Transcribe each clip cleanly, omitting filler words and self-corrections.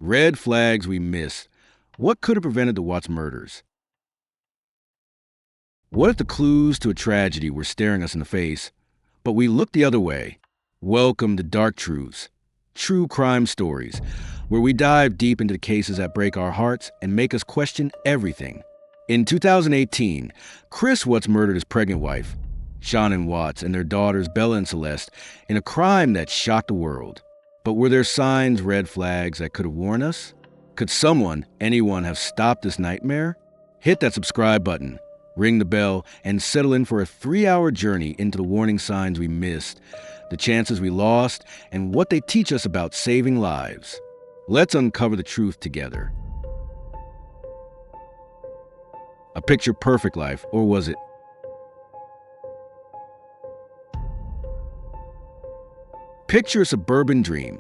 Red flags we missed. What could have prevented the Watts murders? What if the clues to a tragedy were staring us in the face, but we looked the other way? Welcome to Dark Truths, true crime stories, where we dive deep into the cases that break our hearts and make us question everything. In 2018, Chris Watts murdered his pregnant wife, Shanann Watts, and their daughters Bella and Celeste in a crime that shocked the world. But were there signs, red flags that could have warned us? Could someone, anyone, have stopped this nightmare? Hit that subscribe button, ring the bell, and settle in for a 3-hour journey into the warning signs we missed, the chances we lost, and what they teach us about saving lives. Let's uncover the truth together. A picture-perfect life, or was it? Picture a suburban dream.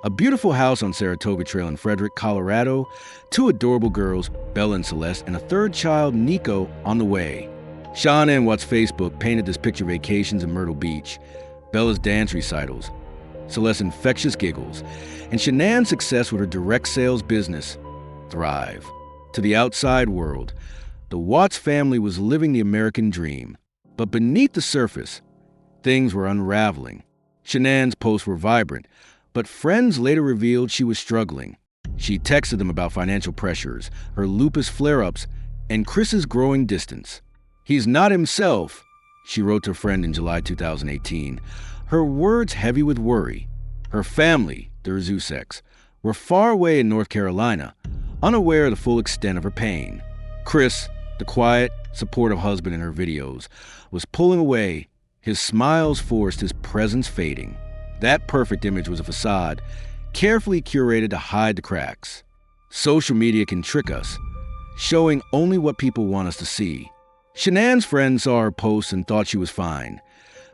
A beautiful house on Saratoga Trail in Frederick, Colorado, 2 adorable girls, Bella and Celeste, and a 3rd child, Nico, on the way. Shanann Watts' Facebook painted this picture vacations in Myrtle Beach, Bella's dance recitals, Celeste's infectious giggles, and Shanann's success with her direct sales business, Thrive. To the outside world, the Watts family was living the American dream. But beneath the surface, things were unraveling. Shanann's posts were vibrant, but friends later revealed she was struggling. She texted them about financial pressures, her lupus flare-ups, and Chris's growing distance. "He's not himself," she wrote to a friend in July 2018, her words heavy with worry. Her family, the Rzuseks, were far away in North Carolina, unaware of the full extent of her pain. Chris, the quiet, supportive husband in her videos, was pulling away, his smiles forced, his presence fading. That perfect image was a facade, carefully curated to hide the cracks. Social media can trick us, showing only what people want us to see. Shanann's friends saw her posts and thought she was fine.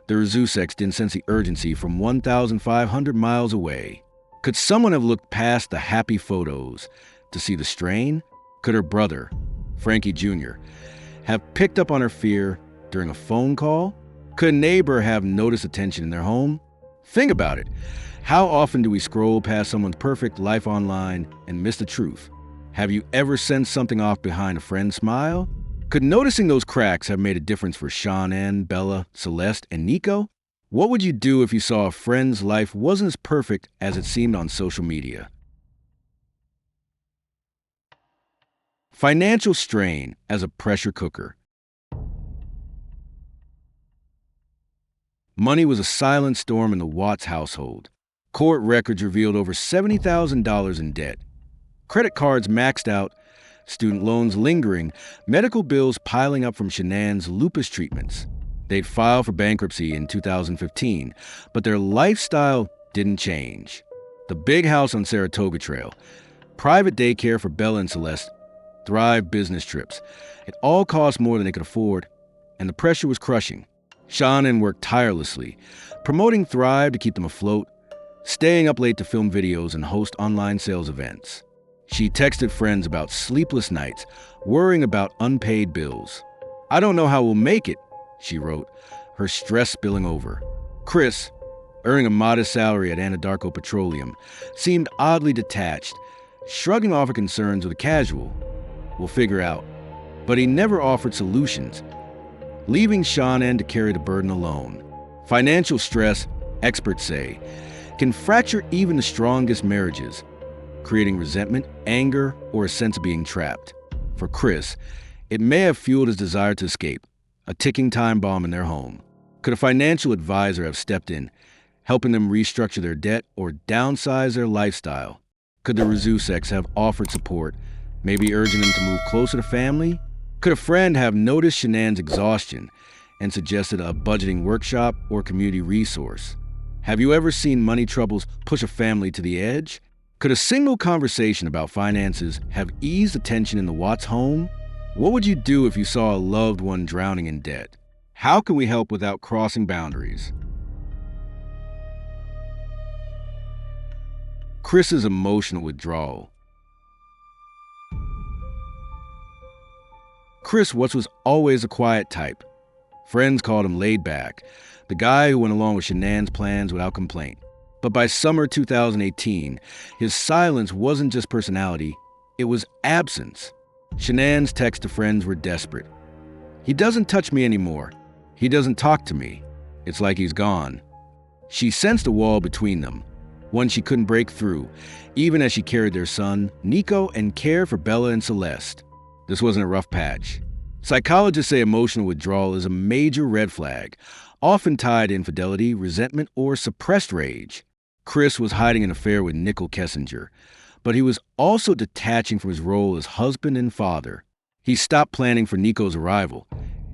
The Rzuseks didn't sense the urgency from 1,500 miles away. Could someone have looked past the happy photos to see the strain? Could her brother, Frankie Jr., have picked up on her fear during a phone call? Could a neighbor have noticed the tension in their home? Think about it. How often do we scroll past someone's perfect life online and miss the truth? Have you ever sensed something off behind a friend's smile? Could noticing those cracks have made a difference for Shanann, Bella, Celeste, and Nico? What would you do if you saw a friend's life wasn't as perfect as it seemed on social media? Financial strain as a pressure cooker. Money was a silent storm in the Watts household. Court records revealed over $70,000 in debt. Credit cards maxed out, student loans lingering, medical bills piling up from Shanann's lupus treatments. They'd filed for bankruptcy in 2015, but their lifestyle didn't change. The big house on Saratoga Trail, private daycare for Bella and Celeste, Thrive business trips. It all cost more than they could afford, and the pressure was crushing. Shanann worked tirelessly, promoting Thrive to keep them afloat, staying up late to film videos and host online sales events. She texted friends about sleepless nights, worrying about unpaid bills. "I don't know how we'll make it," she wrote, her stress spilling over. Chris, earning a modest salary at Anadarko Petroleum, seemed oddly detached, shrugging off her concerns with a casual, "We'll figure out." But he never offered solutions, leaving Shanann to carry the burden alone. Financial stress, experts say, can fracture even the strongest marriages, creating resentment, anger, or a sense of being trapped. For Chris, it may have fueled his desire to escape, a ticking time bomb in their home. Could a financial advisor have stepped in, helping them restructure their debt or downsize their lifestyle? Could the Rzuseks have offered support, maybe urging them to move closer to family? Could a friend have noticed Shanann's exhaustion and suggested a budgeting workshop or community resource? Have you ever seen money troubles push a family to the edge? Could a single conversation about finances have eased the tension in the Watts home? What would you do if you saw a loved one drowning in debt? How can we help without crossing boundaries? Chris's emotional withdrawal. Chris Watts was always a quiet type. Friends called him laid back, the guy who went along with Shanann's plans without complaint. But by summer 2018, his silence wasn't just personality, it was absence. Shanann's texts to friends were desperate. "He doesn't touch me anymore. He doesn't talk to me. It's like he's gone." She sensed a wall between them, one she couldn't break through, even as she carried their son, Nico, and cared for Bella and Celeste. This wasn't a rough patch. Psychologists say emotional withdrawal is a major red flag, often tied to infidelity, resentment, or suppressed rage. Chris was hiding an affair with Nichol Kessinger, but he was also detaching from his role as husband and father. He stopped planning for Nico's arrival,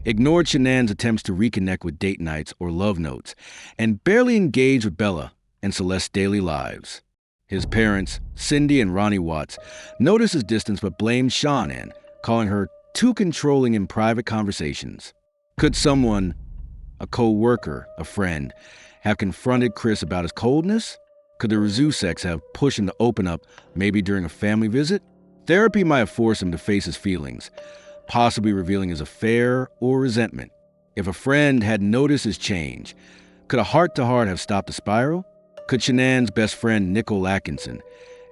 ignored Shanann's attempts to reconnect with date nights or love notes, and barely engaged with Bella and Celeste's daily lives. His parents, Cindy and Ronnie Watts, noticed his distance but blamed Shanann, calling her too controlling in private conversations. Could someone, a co-worker, a friend, have confronted Chris about his coldness? Could the Rzuseks have pushed him to open up, maybe during a family visit? Therapy might have forced him to face his feelings, possibly revealing his affair or resentment. If a friend had noticed his change, could a heart-to-heart have stopped the spiral? Could Shanann's best friend, Nichol Atkinson,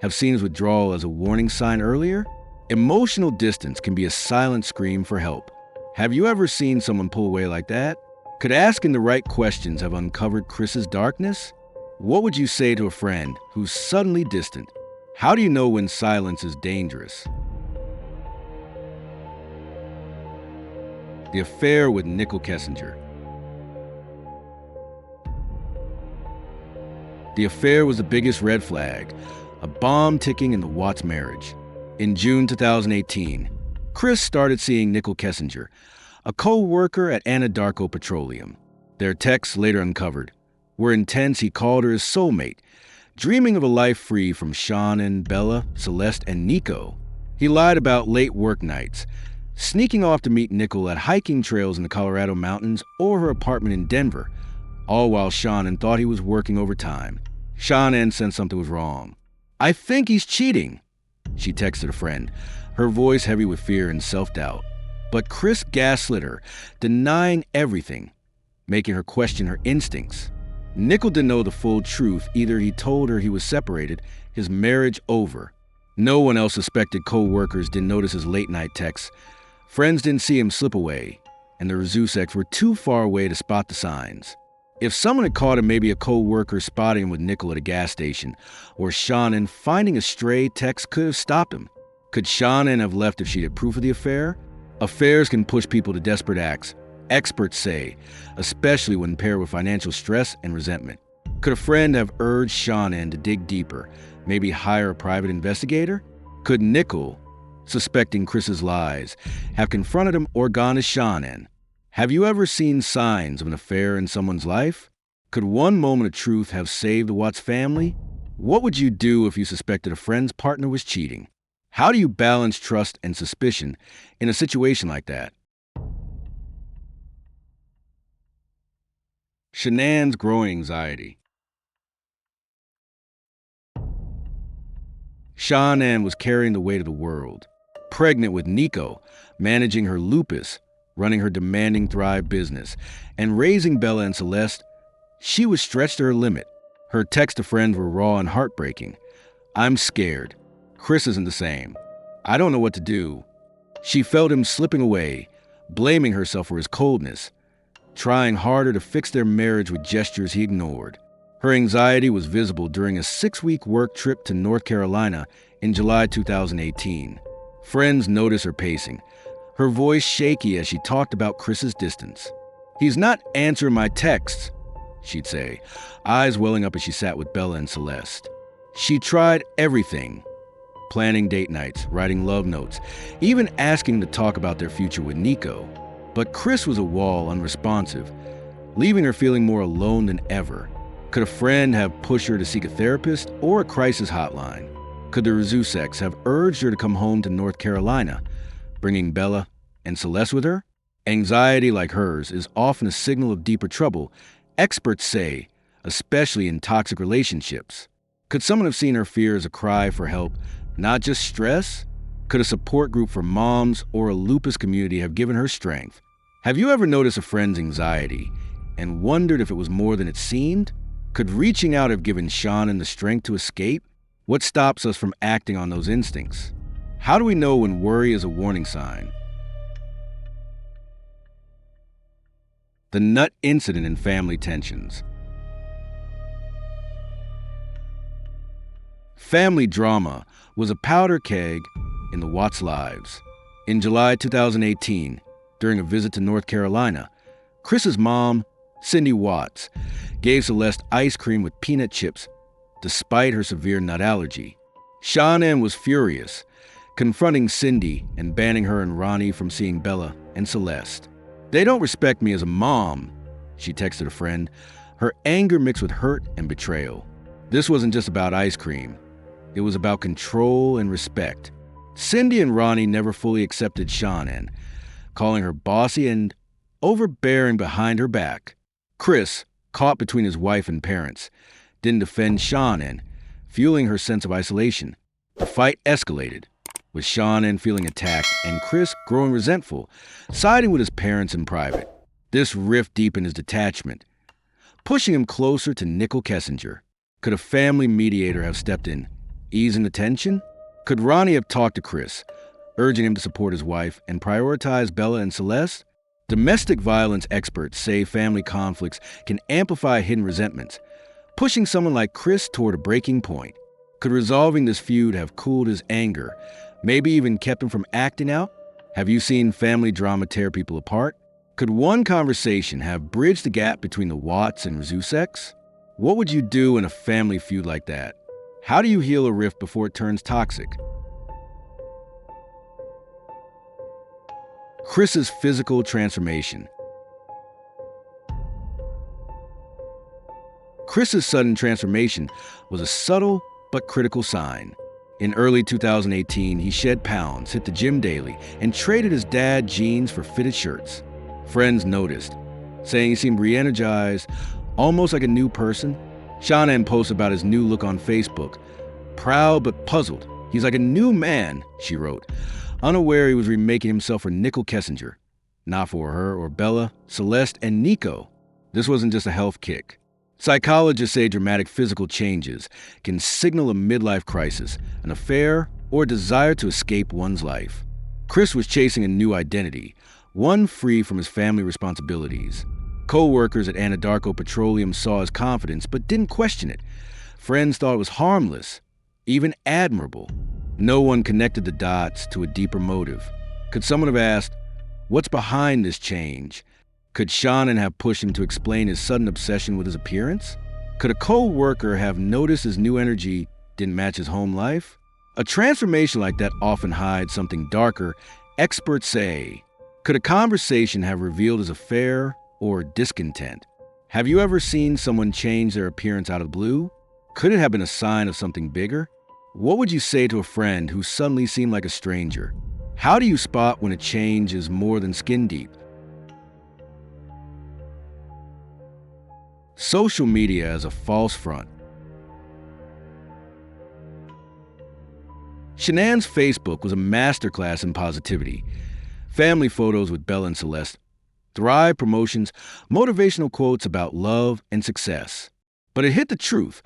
have seen his withdrawal as a warning sign earlier? Emotional distance can be a silent scream for help. Have you ever seen someone pull away like that? Could asking the right questions have uncovered Chris's darkness? What would you say to a friend who's suddenly distant? How do you know when silence is dangerous? The affair with Nichol Kessinger. The affair was the biggest red flag, a bomb ticking in the Watts marriage. In June 2018, Chris started seeing Nichol Kessinger, a co-worker at Anadarko Petroleum. Their texts, later uncovered, were intense. He called her his soulmate, dreaming of a life free from Shanann, Bella, Celeste, and Nico. He lied about late work nights, sneaking off to meet Nichol at hiking trails in the Colorado mountains or her apartment in Denver, all while Shanann thought he was working overtime. Shanann sensed something was wrong. "I think he's cheating," she texted a friend, her voice heavy with fear and self-doubt. But Chris gaslit her, denying everything, making her question her instincts. Nichol didn't know the full truth. Either he told her he was separated, his marriage over. No one else suspected. Co-workers didn't notice his late-night texts. Friends didn't see him slip away, and the Rzuseks were too far away to spot the signs. If someone had caught him, maybe a co-worker spotting him with Nichol at a gas station, or Shanann finding a stray text could have stopped him. Could Shanann have left if she had proof of the affair? Affairs can push people to desperate acts, experts say, especially when paired with financial stress and resentment. Could a friend have urged Shanann to dig deeper, maybe hire a private investigator? Could Nichol, suspecting Chris's lies, have confronted him or gone to Shanann? Have you ever seen signs of an affair in someone's life? Could one moment of truth have saved the Watts family? What would you do if you suspected a friend's partner was cheating? How do you balance trust and suspicion in a situation like that? Shanann's growing anxiety. Shanann was carrying the weight of the world, pregnant with Nico, managing her lupus, running her demanding Thrive business, and raising Bella and Celeste. She was stretched to her limit. Her texts to friends were raw and heartbreaking. "I'm scared. Chris isn't the same. I don't know what to do." She felt him slipping away, blaming herself for his coldness, trying harder to fix their marriage with gestures he ignored. Her anxiety was visible during a 6-week work trip to North Carolina in July 2018. Friends noticed her pacing, her voice shaky as she talked about Chris's distance. "He's not answering my texts," she'd say, eyes welling up as she sat with Bella and Celeste. She tried everything, planning date nights, writing love notes, even asking to talk about their future with Nico. But Chris was a wall, unresponsive, leaving her feeling more alone than ever. Could a friend have pushed her to seek a therapist or a crisis hotline? Could the Rzuseks have urged her to come home to North Carolina, bringing Bella and Celeste with her? Anxiety like hers is often a signal of deeper trouble, experts say, especially in toxic relationships. Could someone have seen her fear as a cry for help, not just stress? Could a support group for moms or a lupus community have given her strength? Have you ever noticed a friend's anxiety and wondered if it was more than it seemed? Could reaching out have given Shanann the strength to escape? What stops us from acting on those instincts? How do we know when worry is a warning sign? The nut incident and family tensions. Family drama was a powder keg in the Watts' lives. In July 2018, during a visit to North Carolina, Chris's mom, Cindy Watts, gave Celeste ice cream with peanut chips despite her severe nut allergy. Shanann was furious, confronting Cindy and banning her and Ronnie from seeing Bella and Celeste. "They don't respect me as a mom," she texted a friend, her anger mixed with hurt and betrayal. This wasn't just about ice cream. It was about control and respect. Cindy and Ronnie never fully accepted Shanann, calling her bossy and overbearing behind her back. Chris, caught between his wife and parents, didn't defend Shanann, fueling her sense of isolation. The fight escalated, with Shanann feeling attacked and Chris growing resentful, siding with his parents in private. This rift deepened his detachment, pushing him closer to Nichol Kessinger. Could a family mediator have stepped in, easing the tension? Could Ronnie have talked to Chris, urging him to support his wife and prioritize Bella and Celeste? Domestic violence experts say family conflicts can amplify hidden resentments, pushing someone like Chris toward a breaking point. Could resolving this feud have cooled his anger, maybe even kept him from acting out? Have you seen family drama tear people apart? Could one conversation have bridged the gap between the Watts and Zuseks? What would you do in a family feud like that? How do you heal a rift before it turns toxic? Chris's physical transformation. Chris's sudden transformation was a subtle but critical sign. In early 2018, he shed pounds, hit the gym daily, and traded his dad jeans for fitted shirts. Friends noticed, saying he seemed re-energized, almost like a new person. Shanann posted about his new look on Facebook. "Proud but puzzled. He's like a new man," she wrote, unaware he was remaking himself for Nichol Kessinger. Not for her or Bella, Celeste, and Nico. This wasn't just a health kick. Psychologists say dramatic physical changes can signal a midlife crisis, an affair, or a desire to escape one's life. Chris was chasing a new identity, one free from his family responsibilities. Co-workers at Anadarko Petroleum saw his confidence but didn't question it. Friends thought it was harmless, even admirable. No one connected the dots to a deeper motive. Could someone have asked, "What's behind this change?" Could Shanann have pushed him to explain his sudden obsession with his appearance? Could a co-worker have noticed his new energy didn't match his home life? A transformation like that often hides something darker, experts say. Could a conversation have revealed his affair or discontent? Have you ever seen someone change their appearance out of the blue? Could it have been a sign of something bigger? What would you say to a friend who suddenly seemed like a stranger? How do you spot when a change is more than skin deep? Social media as a false front. Shanann's Facebook was a masterclass in positivity. Family photos with Bella and Celeste, Thrive promotions, motivational quotes about love and success. But it hit the truth,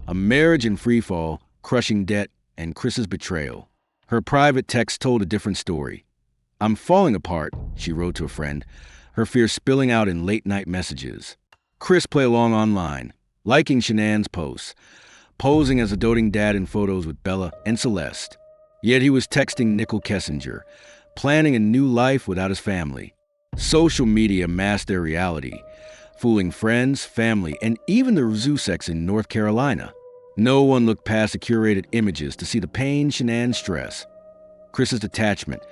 a marriage in freefall, crushing debt, and Chris's betrayal. Her private text told a different story. "I'm falling apart," she wrote to a friend, her fear spilling out in late-night messages. Chris played along online, liking Shanann's posts, posing as a doting dad in photos with Bella and Celeste. Yet he was texting Nichol Kessinger, planning a new life without his family. Social media masked their reality, fooling friends, family, and even the Zuseks in North Carolina. No one looked past the curated images to see the pain Shanann's stress, Chris's detachment,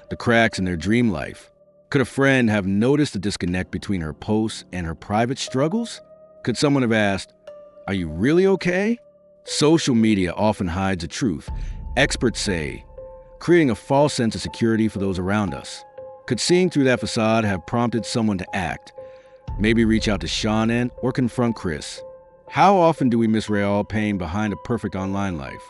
the cracks in their dream life. Could a friend have noticed the disconnect between her posts and her private struggles? Could someone have asked, "Are you really okay?" Social media often hides the truth, experts say, creating a false sense of security for those around us. Could seeing through that facade have prompted someone to act? Maybe reach out to Shanann or confront Chris. How often do we misread all pain behind a perfect online life?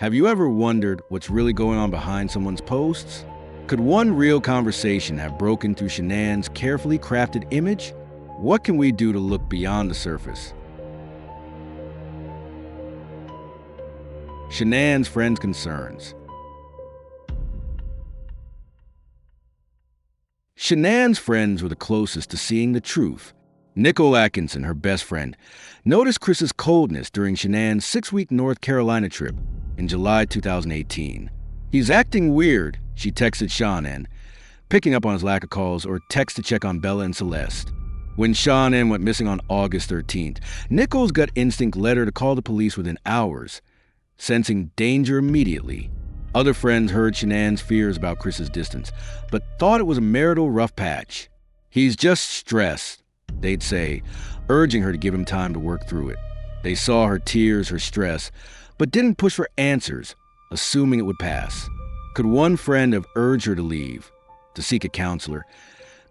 Have you ever wondered what's really going on behind someone's posts? Could one real conversation have broken through Shanann's carefully crafted image? What can we do to look beyond the surface? Shanann's friends' concerns. Shanann's friends were the closest to seeing the truth. Nichol Atkinson, her best friend, noticed Chris's coldness during Shanann's 6-week North Carolina trip in July 2018. "He's acting weird," she texted Shanann, picking up on his lack of calls or texts to check on Bella and Celeste. When Shanann went missing on August 13th, Nichol's gut instinct led her to call the police within hours, sensing danger immediately. Other friends heard Shanann's fears about Chris's distance, but thought it was a marital rough patch. "He's just stressed," they'd say, urging her to give him time to work through it. They saw her tears, her stress, but didn't push for answers, assuming it would pass. Could one friend have urged her to leave, to seek a counselor,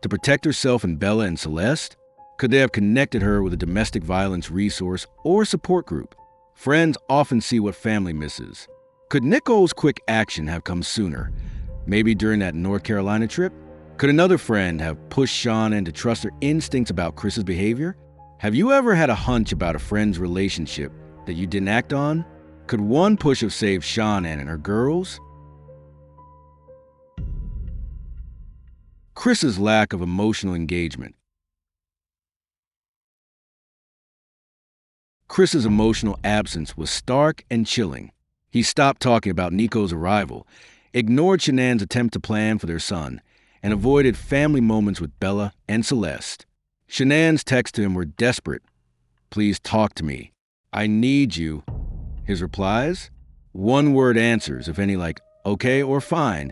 to protect herself and Bella and Celeste? Could they have connected her with a domestic violence resource or support group? Friends often see what family misses. Could Nichol's quick action have come sooner? Maybe during that North Carolina trip? Could another friend have pushed Shanann to trust her instincts about Chris's behavior? Have you ever had a hunch about a friend's relationship that you didn't act on? Could one push have saved Shanann and her girls? Chris's lack of emotional engagement. Chris's emotional absence was stark and chilling. He stopped talking about Nico's arrival, ignored Shanann's attempt to plan for their son, and avoided family moments with Bella and Celeste. Shanann's texts to him were desperate. "Please talk to me. I need you." His replies? One-word answers, if any, like okay or fine,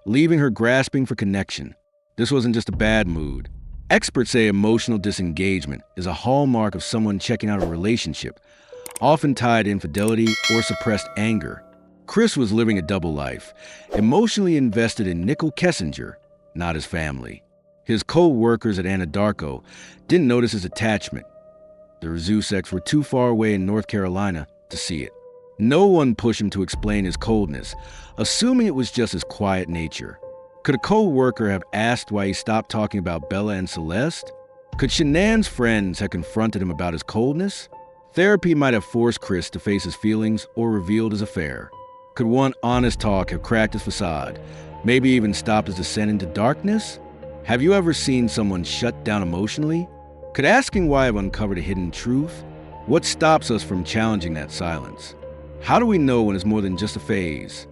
leaving her grasping for connection. This wasn't just a bad mood. Experts say emotional disengagement is a hallmark of someone checking out a relationship, often tied to infidelity or suppressed anger. Chris was living a double life, emotionally invested in Nichol Kessinger, not his family. His co-workers at Anadarko didn't notice his attachment. The Rzuseks were too far away in North Carolina to see it. No one pushed him to explain his coldness, assuming it was just his quiet nature. Could a co-worker have asked why he stopped talking about Bella and Celeste? Could Shanann's friends have confronted him about his coldness? Therapy might have forced Chris to face his feelings or revealed his affair. Could one honest talk have cracked his facade, maybe even stopped his descent into darkness? Have you ever seen someone shut down emotionally? Could asking why have uncovered a hidden truth? What stops us from challenging that silence? How do we know when it's more than just a phase?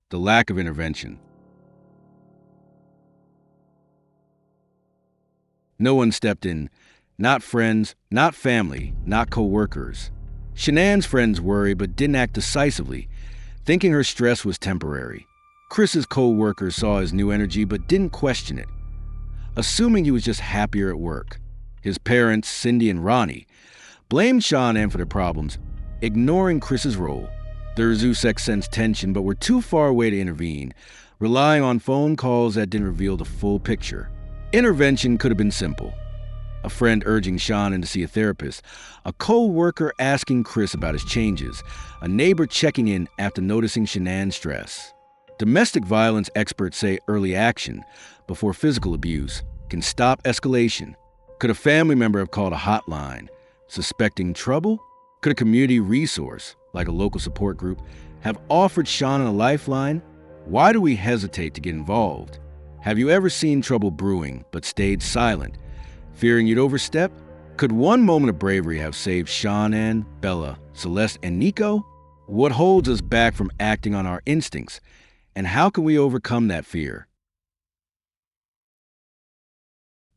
The lack of intervention. No one stepped in. Not friends, not family, not co-workers. Shanann's friends worried but didn't act decisively, thinking her stress was temporary. Chris's co-workers saw his new energy but didn't question it, assuming he was just happier at work. His parents, Cindy and Ronnie, blamed Shanann for their problems, ignoring Chris's role. The Rzuseks sensed tension but were too far away to intervene, relying on phone calls that didn't reveal the full picture. Intervention could have been simple. A friend urging Shanann to see a therapist, a co-worker asking Chris about his changes, a neighbor checking in after noticing Shanann's stress. Domestic violence experts say early action, before physical abuse, can stop escalation. Could a family member have called a hotline, suspecting trouble? Could a community resource, like a local support group, have offered Shanann a lifeline? Why do we hesitate to get involved? Have you ever seen trouble brewing but stayed silent, fearing you'd overstep? Could one moment of bravery have saved Shanann, Bella, Celeste, and Nico? What holds us back from acting on our instincts, and how can we overcome that fear?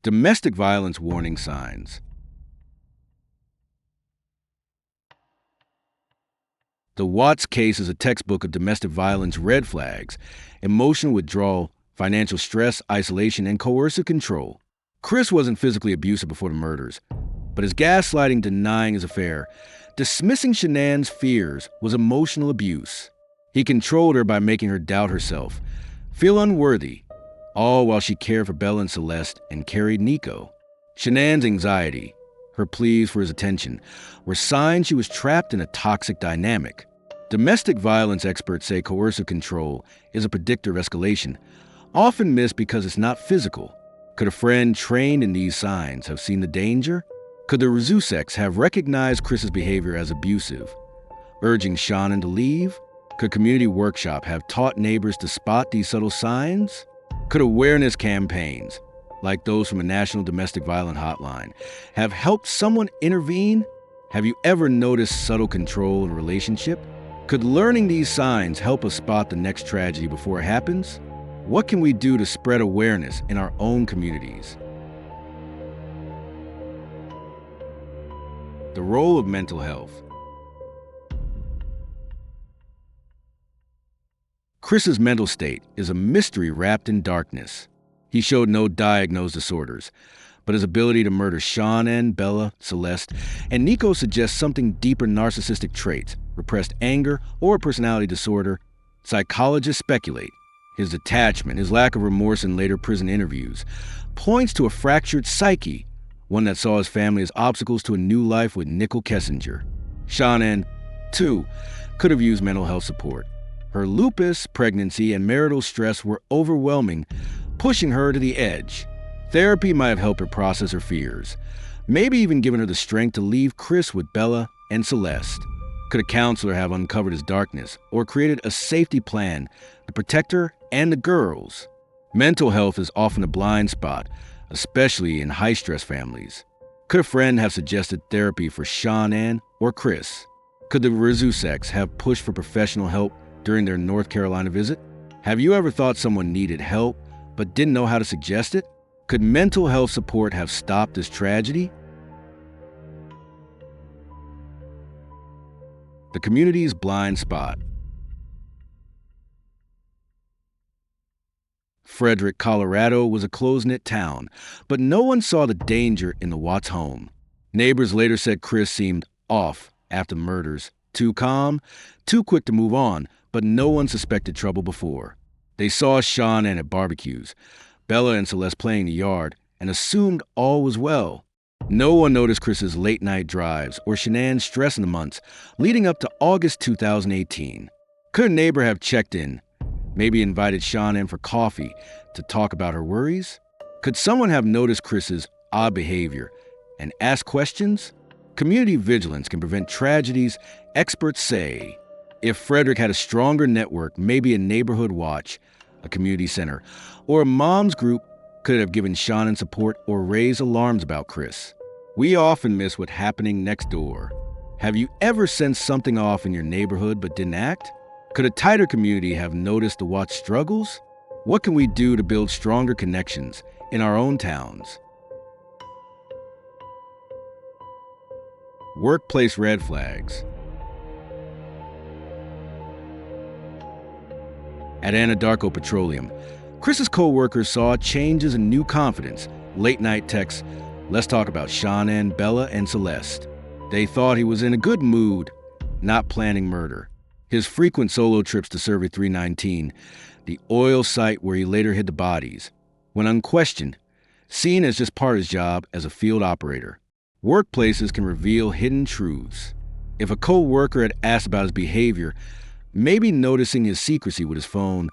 Domestic violence warning signs. The Watts case is a textbook of domestic violence red flags: emotional withdrawal, financial stress, isolation, and coercive control. Chris wasn't physically abusive before the murders, but his gaslighting, denying his affair, dismissing Shanann's fears was emotional abuse. He controlled her by making her doubt herself, feel unworthy, all while she cared for Bella and Celeste and carried Nico. Shanann's anxiety, her pleas for his attention, were signs she was trapped in a toxic dynamic. Domestic violence experts say coercive control is a predictor of escalation, often missed because it's not physical. Could a friend trained in these signs have seen the danger? Could the Razuseks have recognized Chris's behavior as abusive, urging Shanann to leave? Could community workshop have taught neighbors to spot these subtle signs? Could awareness campaigns, like those from a national domestic violence hotline, have helped someone intervene? Have you ever noticed subtle control in a relationship? Could learning these signs help us spot the next tragedy before it happens? What can we do to spread awareness in our own communities? The role of mental health. Chris's mental state is a mystery wrapped in darkness. He showed no diagnosed disorders, but his ability to murder Shanann, Bella, Celeste, and Nico suggests something deeper: narcissistic traits, repressed anger, or a personality disorder. Psychologists speculate his detachment, his lack of remorse in later prison interviews, points to a fractured psyche, one that saw his family as obstacles to a new life with Nichol Kessinger. Shanann, too, could have used mental health support. Her lupus, pregnancy, and marital stress were overwhelming, pushing her to the edge. Therapy might have helped her process her fears, maybe even given her the strength to leave Chris with Bella and Celeste. Could a counselor have uncovered his darkness or created a safety plan to protect her and the girls? Mental health is often a blind spot, especially in high-stress families. Could a friend have suggested therapy for Shanann or Chris? Could the Razuseks have pushed for professional help during their North Carolina visit? Have you ever thought someone needed help but didn't know how to suggest it? Could mental health support have stopped this tragedy? The community's blind spot. Frederick, Colorado was a close-knit town, but no one saw the danger in the Watts home. Neighbors later said Chris seemed off after the murders, too calm, too quick to move on, but no one suspected trouble before. They saw Shanann at barbecues, Bella and Celeste playing in the yard, and assumed all was well. No one noticed Chris's late-night drives or Shanann's stress in the months leading up to August 2018. Could a neighbor have checked in, maybe invited Shanann for coffee to talk about her worries? Could someone have noticed Chris's odd behavior and asked questions? Community vigilance can prevent tragedies, experts say. If Frederick had a stronger network, maybe a neighborhood watch, a community center, or a mom's group could have given Shanann support or raised alarms about Chris. We often miss what's happening next door. Have you ever sensed something off in your neighborhood but didn't act? Could a tighter community have noticed the Watts struggles? What can we do to build stronger connections in our own towns? Workplace red flags. At Anadarko Petroleum, Chris's co-workers saw changes in new confidence. Late-night texts, let's talk about Shanann, Bella, and Celeste. They thought he was in a good mood, not planning murder. His frequent solo trips to Survey 319, the oil site where he later hid the bodies, when unquestioned, seen as just part of his job as a field operator. Workplaces can reveal hidden truths. If a co-worker had asked about his behavior, maybe noticing his secrecy with his phone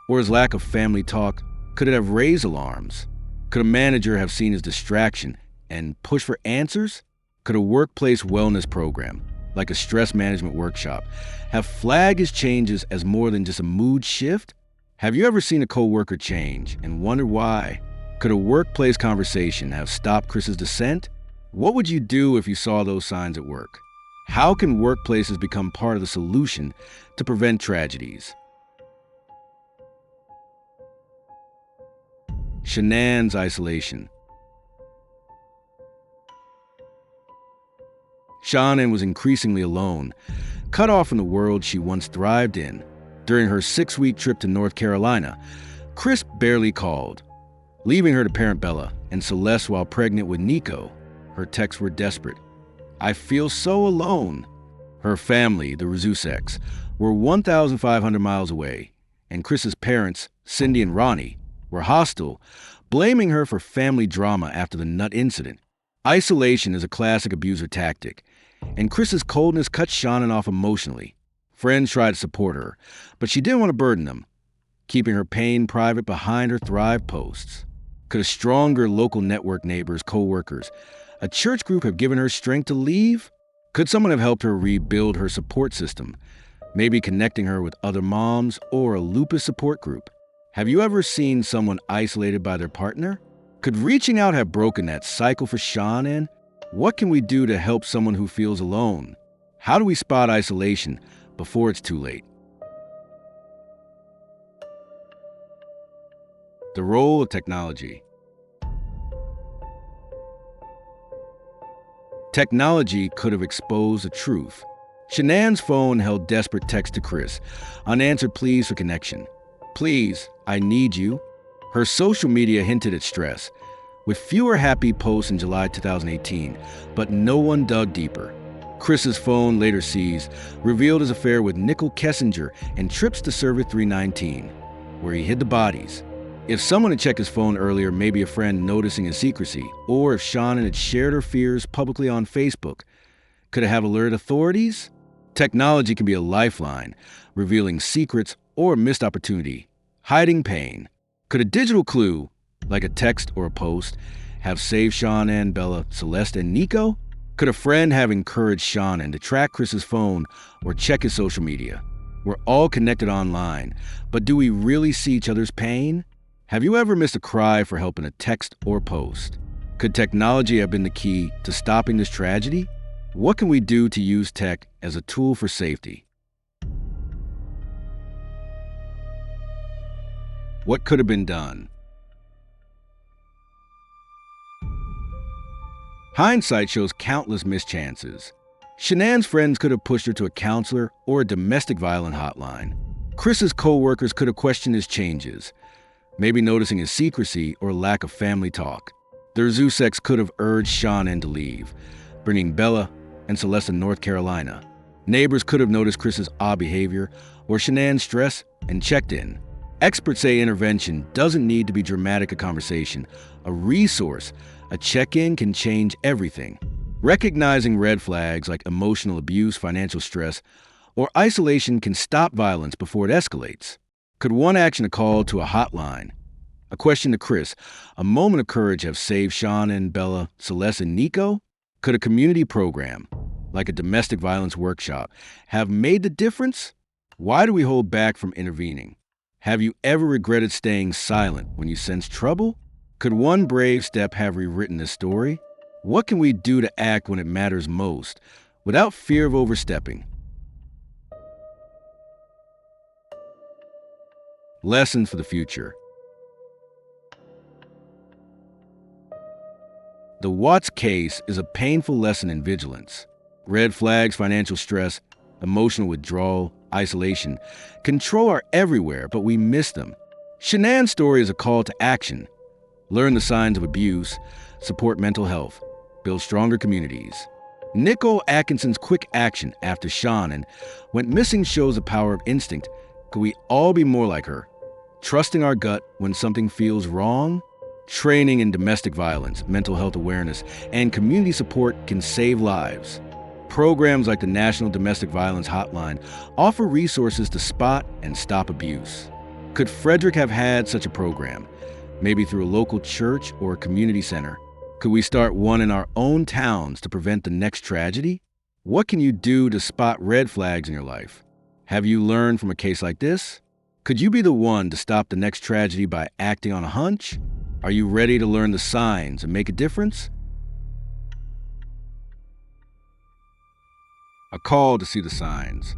or his lack of family talk, could it have raised alarms? Could a manager have seen his distraction and pushed for answers? Could a workplace wellness program, like a stress management workshop, have flagged his changes as more than just a mood shift? Have you ever seen a coworker change and wondered why? Could a workplace conversation have stopped Chris's descent? What would you do if you saw those signs at work? How can workplaces become part of the solution to prevent tragedies? Shanann's isolation. Shanann was increasingly alone, cut off from the world she once thrived in. During her 6-week trip to North Carolina, Chris barely called, leaving her to parent Bella and Celeste while pregnant with Nico. Her texts were desperate. I feel so alone. Her family, the Razuseks, were 1,500 miles away, and Chris's parents, Cindy and Ronnie, were hostile, blaming her for family drama after the nut incident. Isolation is a classic abuser tactic, and Chris's coldness cut Shanann off emotionally. Friends tried to support her, but she didn't want to burden them, keeping her pain private behind her Thrive posts. Could a stronger local network, neighbors, co-workers, A church group have given her strength to leave? Could someone have helped her rebuild her support system? Maybe connecting her with other moms or a lupus support group. Have you ever seen someone isolated by their partner? Could reaching out have broken that cycle for Shanann? What can we do to help someone who feels alone? How do we spot isolation before it's too late? The role of technology. Technology could have exposed the truth. Shanann's phone held desperate text to Chris, unanswered pleas for connection. Please, I need you. Her social media hinted at stress, with fewer happy posts in July 2018, but no one dug deeper. Chris's phone, later seized, revealed his affair with Nichol Kessinger and trips to Server 319, where he hid the bodies. If someone had checked his phone earlier, maybe a friend noticing his secrecy, or if Shanann had shared her fears publicly on Facebook, could it have alerted authorities? Technology can be a lifeline, revealing secrets or missed opportunity, hiding pain. Could a digital clue, like a text or a post, have saved Shanann, Bella, Celeste, and Nico? Could a friend have encouraged Shanann to track Chris's phone or check his social media? We're all connected online, but do we really see each other's pain? Have you ever missed a cry for help in a text or post? Could technology have been the key to stopping this tragedy? What can we do to use tech as a tool for safety? What could have been done? Hindsight shows countless missed chances. Shanann's friends could have pushed her to a counselor or a domestic violence hotline. Chris's co-workers could have questioned his changes, maybe noticing his secrecy or lack of family talk. Their Zusex could have urged Shanann to leave, bringing Bella and Celeste to North Carolina. Neighbors could have noticed Chris's odd behavior or Shanann's stress and checked in. Experts say intervention doesn't need to be dramatic a conversation. A resource, a check-in can change everything. Recognizing red flags like emotional abuse, financial stress, or isolation can stop violence before it escalates. Could one action, a call to a hotline, a question to Chris, a moment of courage have saved Shanann, Bella, Celeste, and Nico? Could a community program, like a domestic violence workshop, have made the difference? Why do we hold back from intervening? Have you ever regretted staying silent when you sense trouble? Could one brave step have rewritten this story? What can we do to act when it matters most, without fear of overstepping? Lessons for the future. The Watts case is a painful lesson in vigilance. Red flags, financial stress, emotional withdrawal, isolation, control are everywhere, but we miss them. Shanann's story is a call to action. Learn the signs of abuse, support mental health, build stronger communities. Nicole Atkinson's quick action after Shanann went missing shows the power of instinct. Could we all be more like her? Trusting our gut when something feels wrong? Training in domestic violence, mental health awareness, and community support can save lives. Programs like the National Domestic Violence Hotline offer resources to spot and stop abuse. Could Frederick have had such a program, maybe through a local church or a community center? Could we start one in our own towns to prevent the next tragedy? What can you do to spot red flags in your life? Have you learned from a case like this? Could you be the one to stop the next tragedy by acting on a hunch? Are you ready to learn the signs and make a difference? A call to see the signs.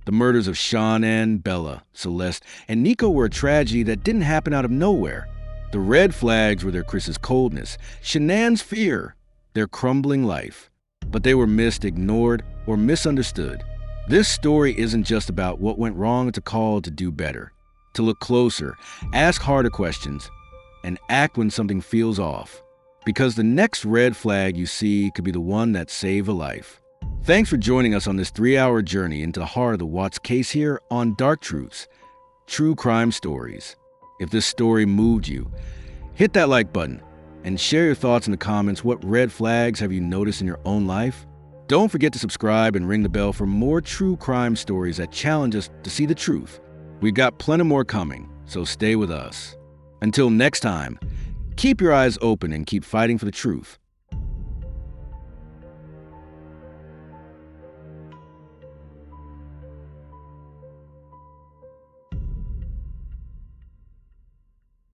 The murders of Shanann, Bella, Celeste, and Nico were a tragedy that didn't happen out of nowhere. The red flags were their Chris's coldness, Shanann's fear, their crumbling life. But they were missed, ignored, or misunderstood. This story isn't just about what went wrong, it's a call to do better, to look closer, ask harder questions, and act when something feels off. Because the next red flag you see could be the one that saved a life. Thanks for joining us on this 3-hour journey into the heart of the Watts case here on Dark Truths, True Crime Stories. If this story moved you, hit that like button and share your thoughts in the comments. What red flags have you noticed in your own life? Don't forget to subscribe and ring the bell for more true crime stories that challenge us to see the truth. We've got plenty more coming, so stay with us. Until next time, keep your eyes open and keep fighting for the truth.